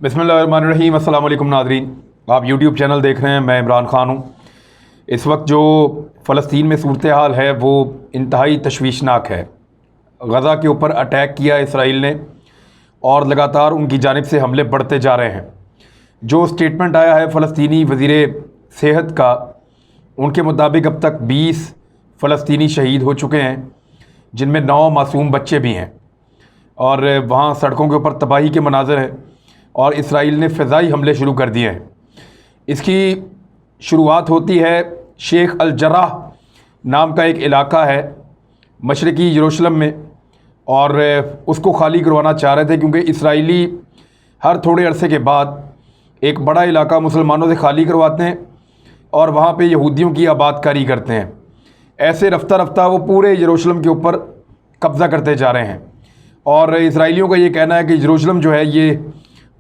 बिस्मिल्लाहिर्रहमानिर्रहीम। अस्सलाम वालेकुम नाज़रीन, आप यूट्यूब चैनल देख रहे हैं। मैं इमरान खान हूँ। इस वक्त जो फ़लस्तीन में सूरत हाल है वो इंतहाई तशवीशनाक है। गज़ा के ऊपर अटैक किया इसराइल ने और लगातार उनकी जानिब से हमले बढ़ते जा रहे हैं। जो स्टेटमेंट आया है फ़लस्तीनी वज़ीर सेहत का, उनके मुताबिक अब तक 20 फ़लस्तीनी शहीद हो चुके हैं, जिनमें 9 मासूम बच्चे भी हैं। और वहाँ सड़कों के ऊपर तबाही के मनाज़र हैं और इसराइल ने फ़िज़ाई हमले शुरू कर दिए हैं। इसकी शुरुआत होती है शेख अल जर्राह नाम का एक इलाका है मशरक़ी यरूशलेम में, और उसको खाली करवाना चाह रहे थे क्योंकि इसराइली हर थोड़े अरसे के बाद एक बड़ा इलाका मुसलमानों से खाली करवाते हैं और वहाँ पे यहूदियों की आबादकारी करते हैं। ऐसे रफ्ता रफ्ता वो पूरे यरूशलेम के ऊपर कब्ज़ा करते जा रहे हैं। और इसराइलियों का ये कहना है कि यरूशलेम जो है ये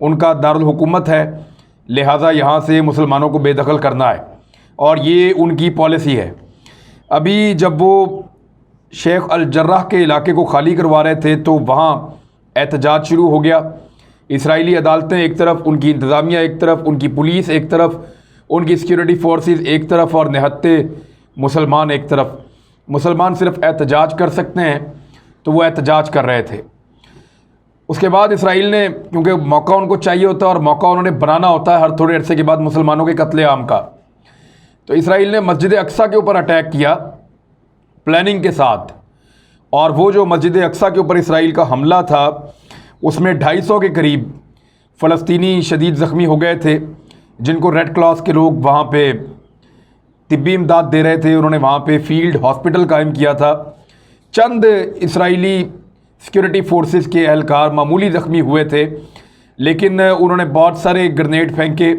उनका दारुल हुकूमत है, लिहाजा यहाँ से मुसलमानों को बेदखल करना है, और ये उनकी पॉलिसी है। अभी जब वो शेख अल जर्राह के इलाके को खाली करवा रहे थे तो वहाँ एहतजाज शुरू हो गया। इसराइली अदालतें एक तरफ, उनकी इंतज़ामिया एक तरफ, उनकी पुलिस एक तरफ, उनकी सिक्योरिटी फोर्सेस एक तरफ और निहत्ते मुसलमान एक तरफ। मुसलमान सिर्फ एहतजाज कर सकते हैं तो वो एहतजाज कर रहे थे। उसके बाद इसराइल ने, क्योंकि मौका उनको चाहिए होता है और मौका उन्होंने बनाना होता है हर थोड़े अरसे के बाद मुसलमानों के कत्ले आम का, तो इसराइल ने मस्जिद अक्सा के ऊपर अटैक किया प्लानिंग के साथ। और वो जो मस्जिद अक्सा के ऊपर इसराइल का हमला था उसमें 250 के करीब फ़लस्तीनी शदीद ज़ख्मी हो गए थे, जिनको रेड क्रॉस के लोग वहाँ पे तिब्बी इमदाद दे रहे थे। उन्होंने वहाँ पे फील्ड हॉस्पिटल कायम किया था। चंद इसराइली सिक्योरिटी फोर्सेस के एहलकार मामूली ज़ख्मी हुए थे, लेकिन उन्होंने बहुत सारे ग्रेनेड फेंके,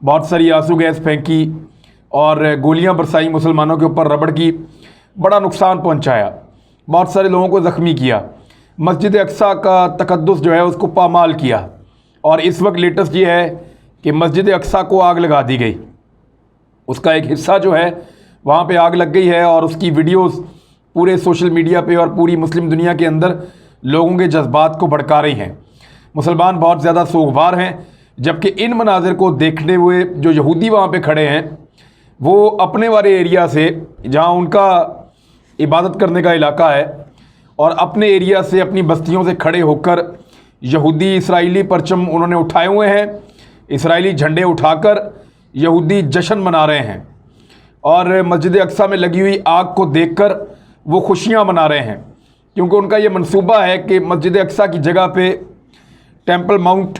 बहुत सारी आंसू गैस फेंकी और गोलियां बरसाई मुसलमानों के ऊपर, रबड़ की, बड़ा नुकसान पहुंचाया, बहुत सारे लोगों को ज़ख्मी किया। मस्जिद अक्सा का तकद्दुस जो है उसको पामाल किया। और इस वक्त लेटेस्ट ये है कि मस्जिद अक्सा को आग लगा दी गई। उसका एक हिस्सा जो है वहाँ पे आग लग गई है और उसकी वीडियोस पूरे सोशल मीडिया पे और पूरी मुस्लिम दुनिया के अंदर लोगों के जज्बात को भड़का रही हैं। मुसलमान बहुत ज़्यादा सोगवार हैं, जबकि इन मनाजिर को देखने हुए जो यहूदी वहाँ पे खड़े हैं वो अपने वाले एरिया से, जहाँ उनका इबादत करने का इलाका है, और अपने एरिया से, अपनी बस्तियों से खड़े होकर यहूदी इसराइली परचम उन्होंने उठाए हुए हैं। इसराइली झंडे उठाकर यहूदी जश्न मना रहे हैं और मस्जिद अक्सा में लगी हुई आग को देखकर वो खुशियां मना रहे हैं, क्योंकि उनका ये मंसूबा है कि मस्जिद अक्सा की जगह पे टेंपल माउंट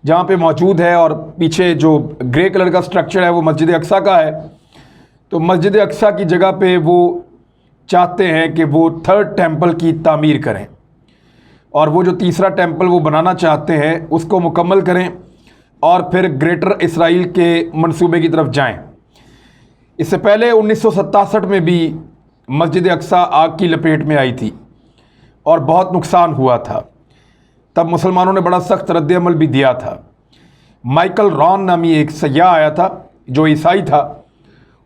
जहाँ पे मौजूद है और पीछे जो ग्रे कलर का स्ट्रक्चर है वो मस्जिद अक्सा का है, तो मस्जिद अक्सा की जगह पे वो चाहते हैं कि वो 3rd टेंपल की तामीर करें और वो जो तीसरा टेंपल वो बनाना चाहते हैं उसको मुकम्मल करें और फिर ग्रेटर इसराइल के मंसूबे की तरफ जाएं। इससे पहले 1967 में भी मस्जिद अक्सा आग की लपेट में आई थी और बहुत नुकसान हुआ था। तब मुसलमानों ने बड़ा सख्त रद्द-ए-अमल भी दिया था। माइकल रॉन नामी एक सयाह आया था जो ईसाई था,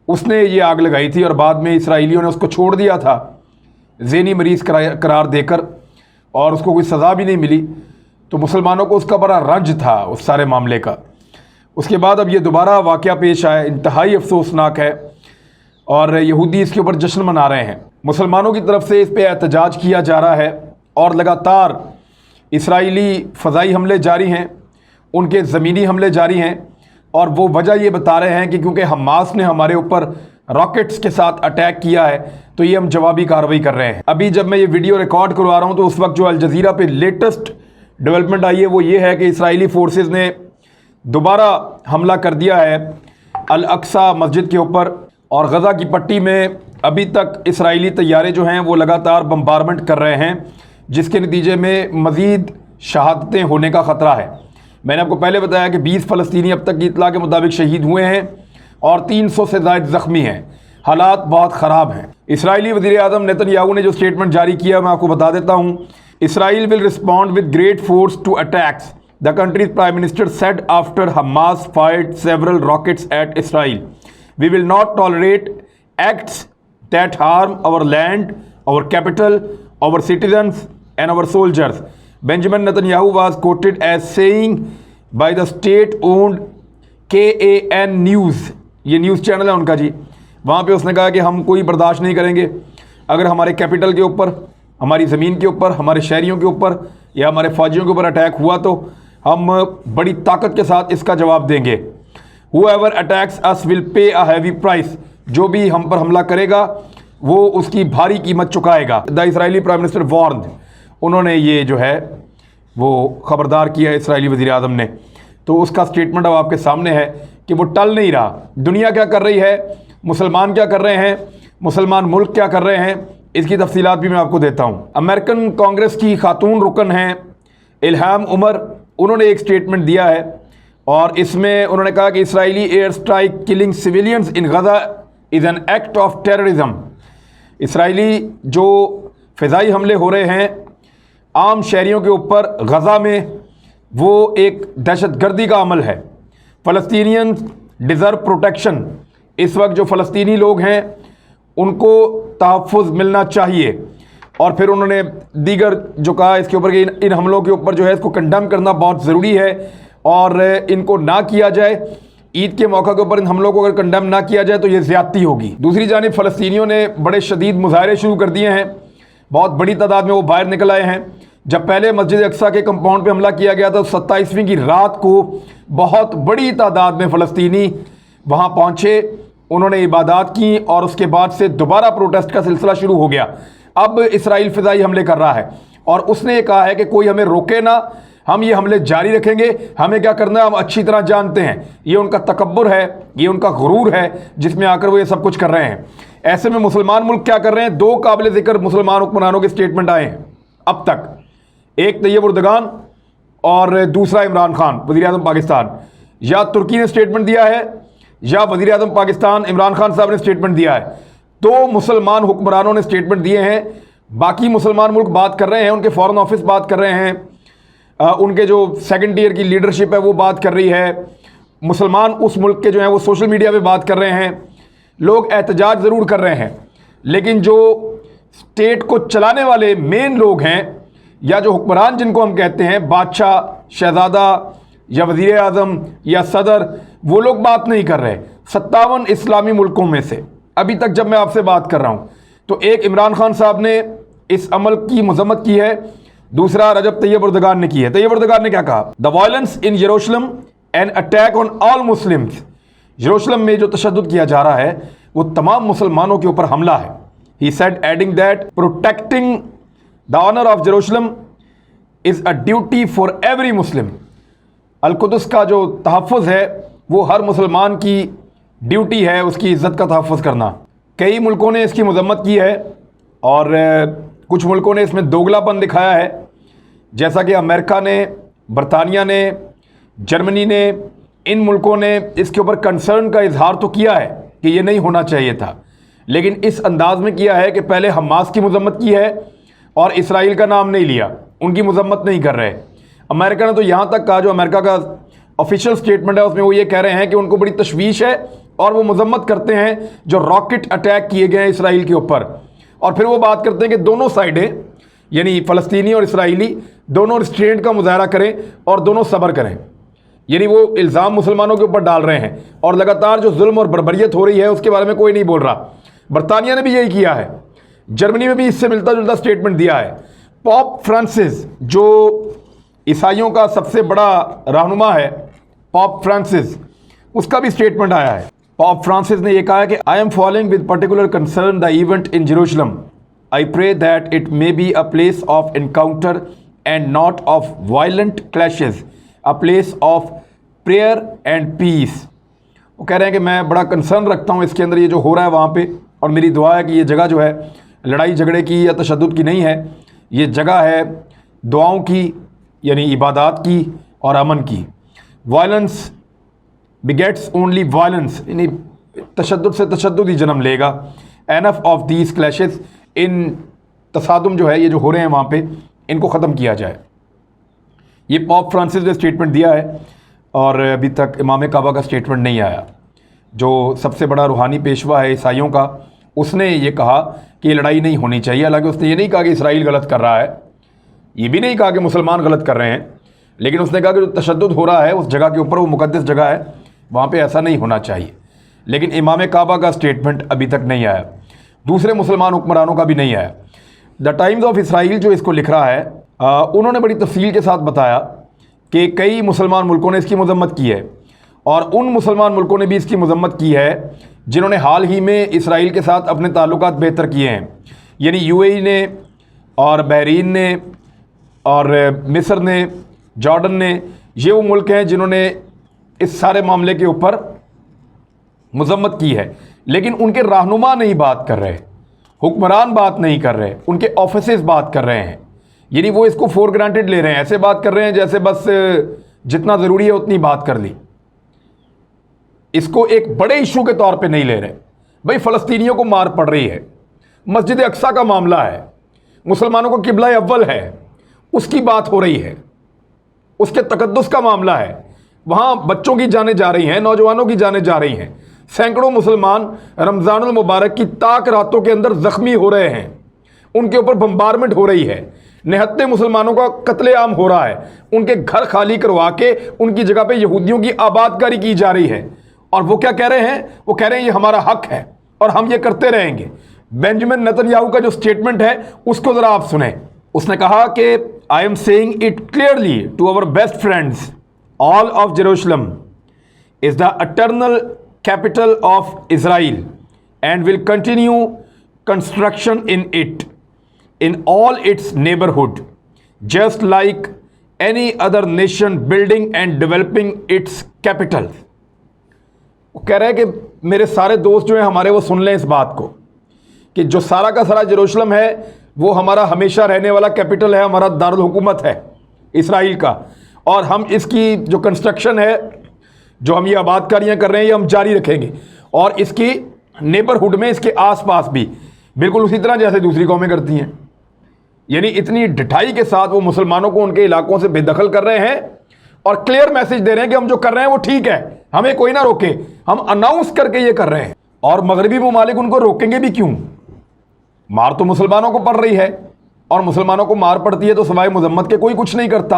उसने ये आग लगाई थी और बाद में इसराइलियों ने उसको छोड़ दिया था ज़हनी मरीज़ करार देकर, और उसको कोई सज़ा भी नहीं मिली। तो मुसलमानों को उसका बड़ा रंज था उस सारे मामले का। उसके बाद अब ये दोबारा वाक़या पेश आया, इंतहाई अफसोसनाक है, और यहूदी इसके ऊपर जश्न मना रहे हैं। मुसलमानों की तरफ से इस पे एहतजाज किया जा रहा है और लगातार इसराइली फ़ज़ाई हमले जारी हैं, उनके ज़मीनी हमले जारी हैं। और वो वजह ये बता रहे हैं कि क्योंकि हमास ने हमारे ऊपर रॉकेट्स के साथ अटैक किया है तो ये हम जवाबी कार्रवाई कर रहे हैं। अभी जब मैं ये वीडियो रिकॉर्ड करवा रहा हूँ तो उस वक्त जो अल जज़ीरा पे लेटेस्ट डेवलपमेंट आई है वो ये है कि इसराइली फोर्सेस ने दोबारा हमला कर दिया है अल अक्सा मस्जिद के ऊपर, और गज़ा की पट्टी में अभी तक इसराइली तैयारे जो हैं वो लगातार बम्बारमेंट कर रहे हैं, जिसके नतीजे में मज़ीद शहादतें होने का ख़तरा है। मैंने आपको पहले बताया कि 20 फ़लस्तीनी अब तक की इत्तला के मुताबिक शहीद हुए हैं और 300 से ज़ायद ज़ख्मी हैं। हालात बहुत ख़राब हैं। इसराइली वज़ीर आज़म नेतन्याहू ने जो स्टेटमेंट जारी किया मैं आपको बता देता हूँ। Israel will respond with great force to attacks, the country's prime minister said after Hamas fired several rockets at Israel. We will not tolerate acts that harm our land, our capital, our citizens and our soldiers. Benjamin Netanyahu was quoted as saying by the state owned KAN news, ये news channel है उनका जी। वहाँ पे उसने कहा कि हम कोई बर्दाश्त नहीं करेंगे अगर हमारे कैपिटल के ऊपर, हमारी ज़मीन के ऊपर, हमारे शहरियों के ऊपर या हमारे फ़ौजियों के ऊपर अटैक हुआ तो हम बड़ी ताकत के साथ इसका जवाब देंगे। Whoever attacks us will pay a heavy price, जो भी हम पर हमला करेगा वो उसकी भारी कीमत चुकाएगा। The Israeli prime minister warned, उन्होंने ये जो है वो ख़बरदार किया इसराइली वज़ीर आज़म ने। तो उसका स्टेटमेंट अब आपके सामने है कि वो टल नहीं रहा। दुनिया क्या कर रही है, मुसलमान क्या कर रहे हैं, मुसलमान मुल्क क्या कर रहे हैं, इसकी तफसीलात भी मैं आपको देता हूँ। अमेरिकन कांग्रेस की खातून रुकन हैं इल्हाम उमर, उन्होंने एक स्टेटमेंट दिया है और इसमें उन्होंने कहा कि Israeli air strike killing civilians in Gaza is an act of terrorism. Israeli जो फ़िज़ाई हमले हो रहे हैं आम शहरियों के ऊपर गज़ा में, वो एक दहशतगर्दी का अमल है। फ़लस्तीनियन डिज़र्व प्रोटेक्शन, इस वक्त जो फ़लस्तीनी लोग हैं उनको तहफ़्फ़ुज़ मिलना चाहिए। और फिर उन्होंने दीगर जो कहा इसके ऊपर कि इन हमलों के ऊपर जो है इसको कंडेम करना बहुत ज़रूरी है और इनको ना किया जाए। ईद के मौका के ऊपर इन हमलों को अगर कंडेम ना किया जाए तो ये ज़्यादती होगी। दूसरी जानिब फ़लस्तीनियों ने बड़े शदीद मुज़ाहरे शुरू कर दिए हैं, बहुत बड़ी तादाद में वो बाहर निकल आए हैं। जब पहले मस्जिद अक्सा के कंपाउंड पे हमला किया गया था 27वीं की रात को बहुत बड़ी तादाद में फ़लस्तीनी वहाँ पहुँचे, उन्होंने इबादत की और उसके बाद से दोबारा प्रोटेस्ट का सिलसिला शुरू हो गया। अब इसराइल फ़िज़ाई हमले कर रहा है और उसने ये कहा है कि कोई हमें रोके ना, हम ये हमले जारी रखेंगे, हमें क्या करना है हम अच्छी तरह जानते हैं। ये उनका तकब्बुर है, ये उनका गुरूर है जिसमें आकर वो ये सब कुछ कर रहे हैं। ऐसे में मुसलमान मुल्क क्या कर रहे हैं, दो काबिल ज़िक्र मुसलमान हुक्मरानों के स्टेटमेंट आए हैं अब तक, एक तैयब ردگان और दूसरा इमरान खान वज़ीर आज़म पाकिस्तान। या तुर्की ने स्टेटमेंट दिया है या वज़ीर आज़म पाकिस्तान इमरान खान साहब ने स्टेटमेंट दिया है। दो मुसलमान हुक्मरानों ने स्टेटमेंट दिए हैं। बाकी मुसलमान मुल्क बात कर रहे हैं, उनके फॉरेन ऑफिस बात कर रहे हैं, उनके जो सेकंड टियर की लीडरशिप है वो बात कर रही है, मुसलमान उस मुल्क के जो हैं वो सोशल मीडिया पे बात कर रहे हैं, लोग एहतजाज ज़रूर कर रहे हैं। लेकिन जो स्टेट को चलाने वाले मेन लोग हैं या जो हुक्मरान जिनको हम कहते हैं, बादशाह, शहज़ादा या वज़ीर आज़म या सदर, वो लोग बात नहीं कर रहे। 57 इस्लामी मुल्कों में से अभी तक जब मैं आपसे बात कर रहा हूँ तो एक इमरान खान साहब ने इस अमल की मजम्मत की है, दूसरा रजब तैयब ردگان ने की है। तैयब ردگان ने क्या कहा, द वायलेंस इन यरूशलेम an attack on all Muslims, यरूशलेम में जो तशद्दुद किया जा रहा है वो तमाम मुसलमानों के ऊपर हमला है। He said adding that protecting the honour of Jerusalem is a duty for every Muslim. अल-कुद्स का जो तहफ़्फ़ुज़ है वो हर मुसलमान की ड्यूटी है, उसकी इज़्ज़त का तहफ़्फ़ुज़ करना। कई मुल्कों ने इसकी मजम्मत की है और कुछ मुल्कों ने इसमें दोगलापन दिखाया है, जैसा कि अमेरिका ने, बरतानिया ने, जर्मनी ने, इन मुल्कों ने इसके ऊपर कंसर्न का इजहार तो किया है कि ये नहीं होना चाहिए था, लेकिन इस अंदाज में किया है कि पहले हमास की मजम्मत की है और इसराइल का नाम नहीं लिया, उनकी मजम्मत नहीं कर रहे। अमेरिका ने तो यहाँ तक कहा, जो अमेरिका का ऑफिशियल स्टेटमेंट है उसमें वो ये कह रहे हैं कि उनको बड़ी तशवीश है और वो मजम्मत करते हैं जो रॉकेट अटैक किए गए हैं इसराइल के ऊपर। और फिर वो बात करते हैं कि दोनों साइडें यानी फ़लस्तीनी और इसराइली दोनों रिस्ट्रेंट का मुजाहरा करें और दोनों सब्र करें। यानी वो इल्ज़ाम मुसलमानों के ऊपर डाल रहे हैं और लगातार जो जुल्म और बर्बरियत हो रही है उसके बारे में कोई नहीं बोल रहा। बरतानिया ने भी यही किया है, जर्मनी में भी इससे मिलता जुलता स्टेटमेंट दिया है। पॉप फ्रांसिस जो ईसाइयों का सबसे बड़ा रहनुमा है, पॉप फ्रांसिस, उसका भी स्टेटमेंट आया है। पॉप फ्रांसिस ने यह कहा है कि I am following with particular concern the event in Jerusalem. I pray that it may be a place of encounter and not of violent clashes, a place of prayer and peace. वो कह रहे हैं कि मैं बड़ा concern रखता हूँ इसके अंदर ये जो हो रहा है वहाँ पे, और मेरी दुआ है कि ये जगह जो है लड़ाई झगड़े की या तशद्दुद की नहीं है, ये जगह है दुआओं की यानी इबादत की और अमन की। वायलेंस बिगेट्स ओनली वायलेंस, यानी तशद्दुद से तशद्दुद ही जन्म लेगा। एनफ ऑफ दीज क्लैशेस, इन तसादुम जो है ये जो हो रहे हैं वहाँ पे, इनको ख़त्म किया जाए। ये पॉप फ्रांसिस ने स्टेटमेंट दिया है और अभी तक इमाम काबा का स्टेटमेंट नहीं आया। जो सबसे बड़ा रूहानी पेशवा है ईसाइयों का, उसने ये कहा कि ये लड़ाई नहीं होनी चाहिए। हालांकि उसने ये नहीं कहा कि इसराइल गलत कर रहा है, ये भी नहीं कहा कि मुसलमान गलत कर रहे हैं, لیکن اس نے کہا کہ جو تشدد ہو رہا ہے اس جگہ کے اوپر، وہ مقدس جگہ ہے، وہاں پہ ایسا نہیں ہونا چاہیے۔ لیکن امام کعبہ کا سٹیٹمنٹ ابھی تک نہیں آیا، دوسرے مسلمان حکمرانوں کا بھی نہیں آیا۔ دا ٹائمز آف اسرائیل جو اس کو لکھ رہا ہے، انہوں نے بڑی تفصیل کے ساتھ بتایا کہ کئی مسلمان ملکوں نے اس کی مذمت کی ہے، اور ان مسلمان ملکوں نے بھی اس کی مذمت کی ہے جنہوں نے حال ہی میں اسرائیل کے ساتھ اپنے تعلقات بہتر کیے ہیں، یعنی یو اے ای نے اور بحرین نے اور مصر نے، جارڈن نے۔ یہ وہ ملک ہیں جنہوں نے اس سارے معاملے کے اوپر مذمت کی ہے، لیکن ان کے رہنما نہیں بات کر رہے، حکمران بات نہیں کر رہے، ان کے آفیسز بات کر رہے ہیں، یعنی وہ اس کو فور گرانٹیڈ لے رہے ہیں، ایسے بات کر رہے ہیں جیسے بس جتنا ضروری ہے اتنی بات کر لی، اس کو ایک بڑے ایشو کے طور پہ نہیں لے رہے۔ بھائی فلسطینیوں کو مار پڑ رہی ہے، مسجد اقصی کا معاملہ ہے، مسلمانوں کو قبلہ اول ہے، اس کی بات ہو رہی ہے، اس کے تقدس کا معاملہ ہے، وہاں بچوں کی جانیں جا رہی ہیں، نوجوانوں کی جانیں جا رہی ہیں، سینکڑوں مسلمان رمضان المبارک کی تاک راتوں کے اندر زخمی ہو رہے ہیں، ان کے اوپر بمبارمنٹ ہو رہی ہے، نہتے مسلمانوں کا قتل عام ہو رہا ہے، ان کے گھر خالی کروا کے ان کی جگہ پہ یہودیوں کی آباد کاری کی جا رہی ہے، اور وہ کیا کہہ رہے ہیں؟ وہ کہہ رہے ہیں یہ ہمارا حق ہے اور ہم یہ کرتے رہیں گے۔ بینجامن نیتن یاہو کا جو سٹیٹمنٹ ہے اس کو ذرا آپ سنیں۔ اس نے کہا کہ I am saying it clearly to our best friends, all of Jerusalem is the eternal capital of Israel and will continue construction in it, in all its neighborhood, just like any other nation building and developing its capital. وہ کہہ رہے ہیں کہ میرے سارے دوست جو ہیں ہمارے، وہ سن لیں اس بات کو کہ جو سارا کا سارا جیروشلم ہے وہ ہمارا ہمیشہ رہنے والا کیپٹل ہے، ہمارا دارالحکومت ہے اسرائیل کا، اور ہم اس کی جو کنسٹرکشن ہے، جو ہم یہ آباد کاریاں کر رہے ہیں، یہ ہم جاری رکھیں گے، اور اس کی نیبرہڈ میں، اس کے آس پاس بھی بالکل اسی طرح جیسے دوسری قومیں کرتی ہیں۔ یعنی اتنی ڈٹائی کے ساتھ وہ مسلمانوں کو ان کے علاقوں سے بے دخل کر رہے ہیں اور کلیئر میسج دے رہے ہیں کہ ہم جو کر رہے ہیں وہ ٹھیک ہے، ہمیں کوئی نہ روکے، ہم اناؤنس کر کے یہ کر رہے ہیں۔ اور مغربی ممالک ان کو روکیں گے بھی کیوں؟ مار تو مسلمانوں کو پڑ رہی ہے، اور مسلمانوں کو مار پڑتی ہے تو سوائے مذمت کے کوئی کچھ نہیں کرتا،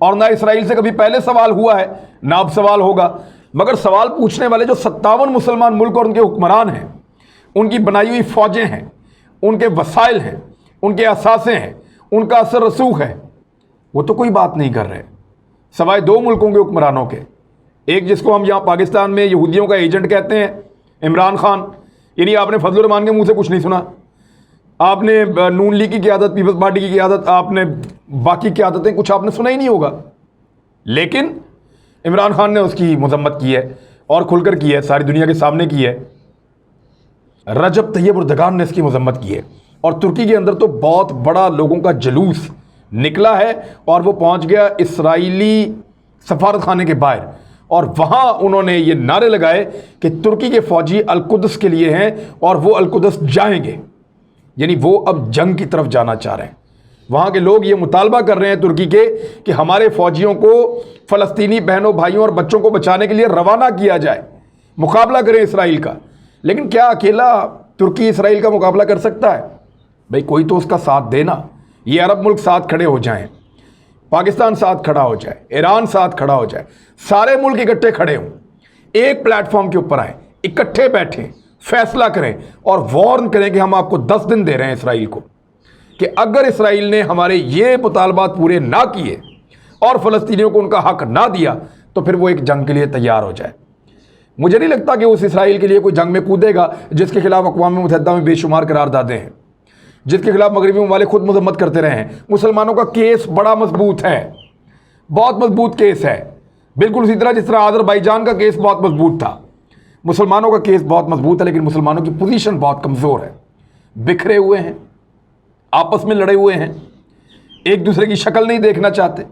اور نہ اسرائیل سے کبھی پہلے سوال ہوا ہے نہ اب سوال ہوگا۔ مگر سوال پوچھنے والے جو 57 مسلمان ملک اور ان کے حکمران ہیں، ان کی بنائی ہوئی فوجیں ہیں، ان کے وسائل ہیں، ان کے اثاثے ہیں، ان کا اثر رسوخ ہے، وہ تو کوئی بات نہیں کر رہے، سوائے 2 ملکوں کے حکمرانوں کے۔ ایک جس کو ہم یہاں پاکستان میں یہودیوں کا ایجنٹ کہتے ہیں، عمران خان، یعنی آپ نے فضل الرحمان کے منہ سے کچھ نہیں سنا، آپ نے نون لیگ کی قیادت، پیپلز پارٹی کی قیادت، آپ نے باقی قیادتیں کچھ آپ نے سنا ہی نہیں ہوگا، لیکن عمران خان نے اس کی مذمت کی ہے اور کھل کر کی ہے، ساری دنیا کے سامنے کی ہے۔ رجب طیب ردگان نے اس کی مذمت کی ہے، اور ترکی کے اندر تو بہت بڑا لوگوں کا جلوس نکلا ہے، اور وہ پہنچ گیا اسرائیلی سفارت خانے کے باہر، اور وہاں انہوں نے یہ نعرے لگائے کہ ترکی کے فوجی القدس کے لیے ہیں اور وہ القدس جائیں گے، یعنی وہ اب جنگ کی طرف جانا چاہ رہے ہیں۔ وہاں کے لوگ یہ مطالبہ کر رہے ہیں ترکی کے کہ ہمارے فوجیوں کو فلسطینی بہنوں بھائیوں اور بچوں کو بچانے کے لیے روانہ کیا جائے، مقابلہ کریں اسرائیل کا۔ لیکن کیا اکیلا ترکی اسرائیل کا مقابلہ کر سکتا ہے؟ بھئی کوئی تو اس کا ساتھ دینا، یہ عرب ملک ساتھ کھڑے ہو جائیں، پاکستان ساتھ کھڑا ہو جائے، ایران ساتھ کھڑا ہو جائے، سارے ملک اکٹھے کھڑے ہوں، ایک پلیٹ فارم کے اوپر آئیں، اکٹھے بیٹھیں، فیصلہ کریں اور وارن کریں کہ ہم آپ کو 10 دن دے رہے ہیں اسرائیل کو، کہ اگر اسرائیل نے ہمارے یہ مطالبات پورے نہ کیے اور فلسطینیوں کو ان کا حق نہ دیا تو پھر وہ ایک جنگ کے لیے تیار ہو جائے۔ مجھے نہیں لگتا کہ اس اسرائیل کے لیے کوئی جنگ میں کودے گا جس کے خلاف اقوام متحدہ میں بے شمار قراردادیں ہیں، جس کے خلاف مغربی ممالک خود مذمت کرتے رہے ہیں۔ مسلمانوں کا کیس بڑا مضبوط ہے، بہت مضبوط کیس ہے، بالکل اسی طرح جس طرح آذربائیجان کا کیس بہت مضبوط تھا۔ مسلمانوں کا کیس بہت مضبوط ہے، لیکن مسلمانوں کی پوزیشن بہت کمزور ہے، بکھرے ہوئے ہیں، آپس میں لڑے ہوئے ہیں، ایک دوسرے کی شکل نہیں دیکھنا چاہتے،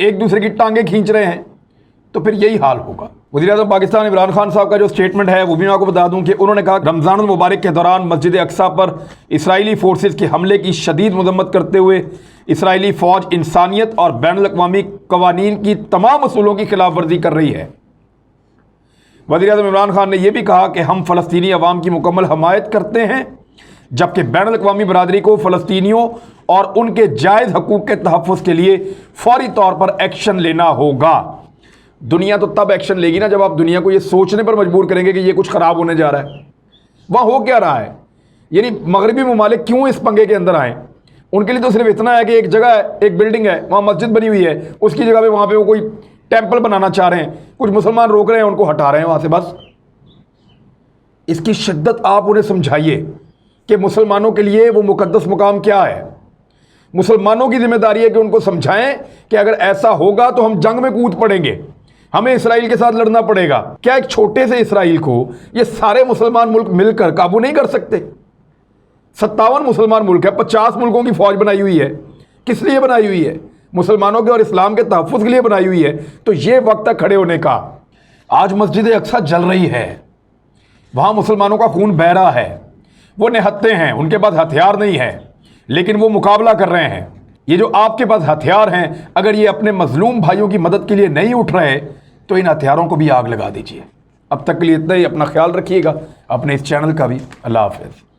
ایک دوسرے کی ٹانگیں کھینچ رہے ہیں، تو پھر یہی حال ہوگا۔ وزیر اعظم پاکستان عمران خان صاحب کا جو سٹیٹمنٹ ہے وہ بھی میں آپ کو بتا دوں کہ انہوں نے کہا رمضان المبارک کے دوران مسجد اقصی پر اسرائیلی فورسز کے حملے کی شدید مذمت کرتے ہوئے اسرائیلی فوج انسانیت اور بین الاقوامی قوانین کی تمام اصولوں کی خلاف ورزی کر رہی ہے۔ وزیر اعظم عمران خان نے یہ بھی کہا کہ ہم فلسطینی عوام کی مکمل حمایت کرتے ہیں، जबकि बैनुल अक़वामी बरादरी को फ़लस्तीनियों और उनके जायज़ हकूक़ के तहफ़्फ़ुज़ के लिए फ़ौरी तौर पर एक्शन लेना होगा। दुनिया तो तब एक्शन लेगी ना जब आप दुनिया को ये सोचने पर मजबूर करेंगे कि ये कुछ ख़राब होने जा रहा है। वहाँ हो क्या रहा है, यानी मगरबी ममालिक क्यों इस पंगे के अंदर आए? उनके लिए तो सिर्फ इतना है कि एक जगह है, एक बिल्डिंग है, वहाँ मस्जिद बनी हुई है, उसकी जगह पे वहाँ पे वो कोई टेंपल बनाना चाह रहे हैं, कुछ मुसलमान रोक रहे हैं, उनको हटा रहे हैं वहाँ से। बस इसकी शिद्दत आप उन्हें समझाइए कि मुसलमानों के लिए वो मुकद्दस मुकाम क्या है। मुसलमानों की जिम्मेदारी है कि उनको समझाएं कि अगर ऐसा होगा तो हम जंग में कूद पड़ेंगे, हमें इसराइल के साथ लड़ना पड़ेगा। क्या एक छोटे से इसराइल को ये सारे मुसलमान मुल्क मिलकर काबू नहीं कर सकते? 57 मुसलमान मुल्क है, 50 मुल्कों की फौज बनाई हुई है। किस लिए बनाई हुई है? मुसलमानों के और इस्लाम के तहफ़्फ़ुज़ के लिए बनाई हुई है। तो ये वक्त है खड़े होने का। आज मस्जिद अक्सा जल रही है, वहाँ मुसलमानों का खून बह रहा है, वो निहत्ते हैं, उनके पास हथियार नहीं है, लेकिन वो मुकाबला कर रहे हैं। ये जो आपके पास हथियार हैं, अगर ये अपने मजलूम भाइयों की मदद के लिए नहीं उठ रहे तो इन हथियारों को भी आग लगा दीजिए। अब तक के लिए इतना ही। अपना ख्याल रखिएगा, अपने इस चैनल का भी। अल्लाह हाफ़िज़।